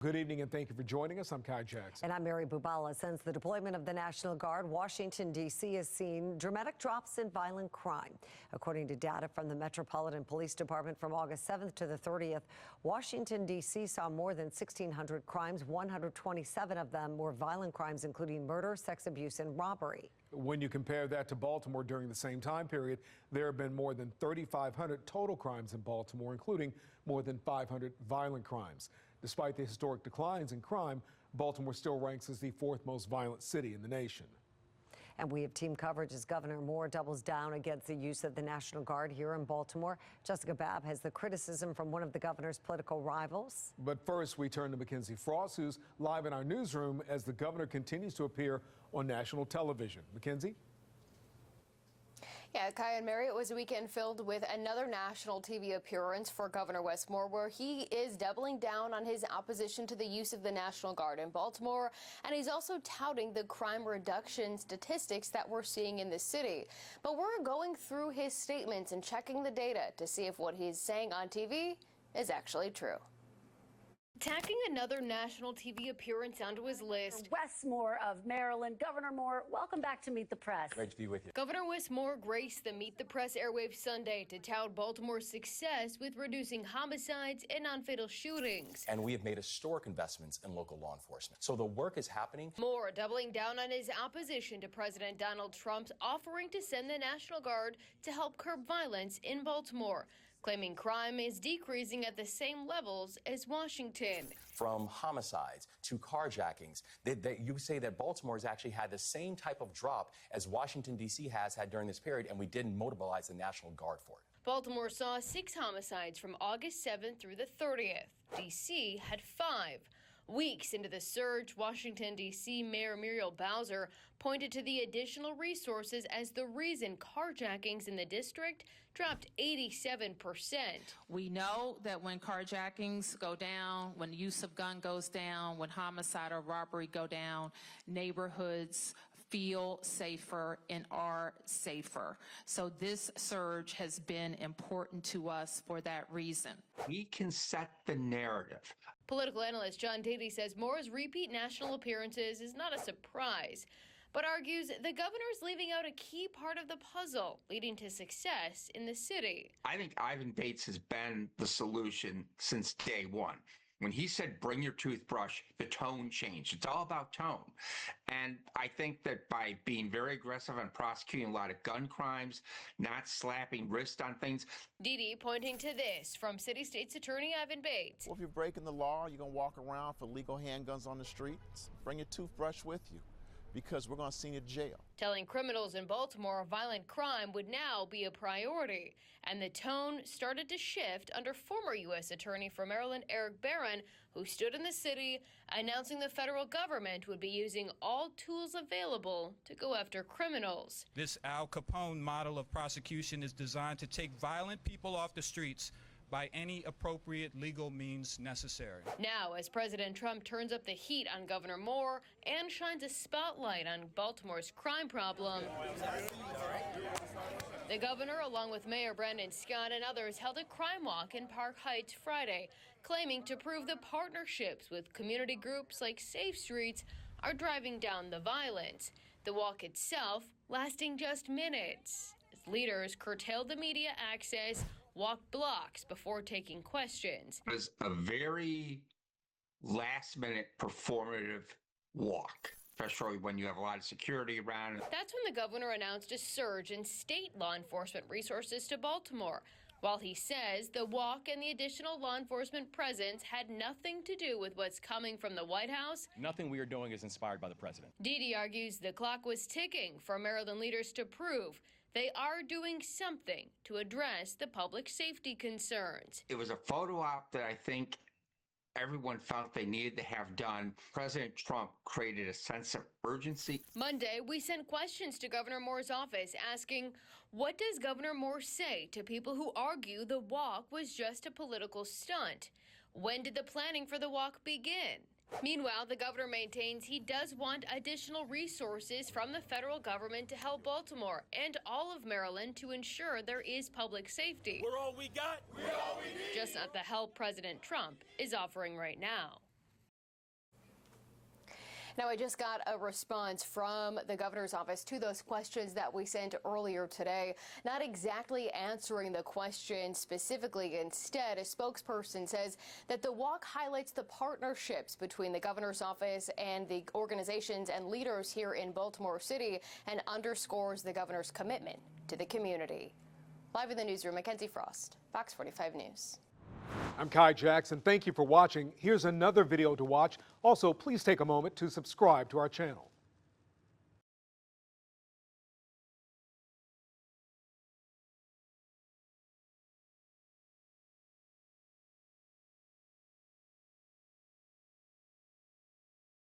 Good evening and thank you for joining us. I'm Kai Jackson. And I'm Mary Bubala. Since the deployment of the National Guard, Washington, D.C. has seen dramatic drops in violent crime. According to data from the Metropolitan Police Department from August 7th to the 30th, Washington, D.C. saw more than 1,600 crimes. 127 of them were violent crimes, including murder, sex abuse, and robbery. When you compare that to Baltimore during the same time period, there have been more than 3,500 total crimes in Baltimore, including more than 500 violent crimes. Despite the historic declines in crime, Baltimore still ranks as the fourth most violent city in the nation. And we have team coverage as Governor Moore doubles down against the use of the National Guard here in Baltimore. Jessica Babb has the criticism from one of the governor's political rivals. But first, we turn to Mackenzie Frost, who's live in our newsroom as the governor continues to appear on national television. Mackenzie? Yeah, Kai and Mary, it was a weekend filled with another national TV appearance for Governor Wes Moore, where he is doubling down on his opposition to the use of the National Guard in Baltimore, and he's also touting the crime reduction statistics that we're seeing in the city. But we're going through his statements and checking the data to see if what he's saying on TV is actually true. Tacking another national TV appearance onto his list. Wes Moore of Maryland. Governor Moore, welcome back to Meet the Press. Great to be with you. Governor Wes Moore graced the Meet the Press airwaves Sunday to tout Baltimore's success with reducing homicides and non-fatal shootings. And we have made historic investments in local law enforcement. So the work is happening. Moore doubling down on his opposition to President Donald Trump's offering to send the National Guard to help curb violence in Baltimore, claiming crime is decreasing at the same levels as Washington. From homicides to carjackings, you say that Baltimore has actually had the same type of drop as Washington, D.C. has had during this period, and we didn't mobilize the National Guard for it. Baltimore saw 6 homicides from August 7th through the 30th. D.C. had 5. Weeks into the surge, Washington, D.C. Mayor Muriel Bowser pointed to the additional resources as the reason carjackings in the district dropped 87%. We know that when carjackings go down, when use of gun goes down, when homicide or robbery go down, neighborhoods feel safer and are safer. So this surge has been important to us for that reason. We can set the narrative. Political analyst John Dady says Moore's repeat national appearances is not a surprise, but argues the governor is leaving out a key part of the puzzle, leading to success in the city. I think Ivan Bates has been the solution since day one. When he said, bring your toothbrush, the tone changed. It's all about tone. And I think that by being very aggressive and prosecuting a lot of gun crimes, not slapping wrist on things. Dede pointing to this from City State's Attorney Ivan Bates. Well, if you're breaking the law, you're going to walk around for legal handguns on the streets, bring your toothbrush with you, because we're going to send you to jail. Telling criminals in Baltimore violent crime would now be a priority. And the tone started to shift under former U.S. Attorney for Maryland Eric Barron, who stood in the city announcing the federal government would be using all tools available to go after criminals. This Al Capone model of prosecution is designed to take violent people off the streets by any appropriate legal means necessary. Now, as President Trump turns up the heat on Governor Moore and shines a spotlight on Baltimore's crime problem, the governor, along with Mayor Brandon Scott and others, held a crime walk in Park Heights Friday, claiming to prove the partnerships with community groups like Safe Streets are driving down the violence. The walk itself lasting just minutes, as leaders curtailed the media access, walked blocks before taking questions. It was a very last-minute performative walk, especially when you have a lot of security around. That's when the governor announced a surge in state law enforcement resources to Baltimore. While he says the walk and the additional law enforcement presence had nothing to do with what's coming from the White House. Nothing we are doing is inspired by the president. Dede argues the clock was ticking for Maryland leaders to prove they are doing something to address the public safety concerns. It was a photo op that I think everyone felt they needed to have done. President Trump created a sense of urgency. Monday, we sent questions to Governor Moore's office asking, what does Governor Moore say to people who argue the walk was just a political stunt? When did the planning for the walk begin? Meanwhile, the governor maintains he does want additional resources from the federal government to help Baltimore and all of Maryland to ensure there is public safety. We're all we got. We're all we need. Just not the help President Trump is offering right now. Now, I just got a response from the governor's office to those questions that we sent earlier today, not exactly answering the question specifically. Instead, a spokesperson says that the walk highlights the partnerships between the governor's office and the organizations and leaders here in Baltimore City and underscores the governor's commitment to the community. Live in the newsroom, Mackenzie Frost, Fox 45 News. I'm Kai Jackson. Thank you for watching. Here's another video to watch. Also, please take a moment to subscribe to our channel.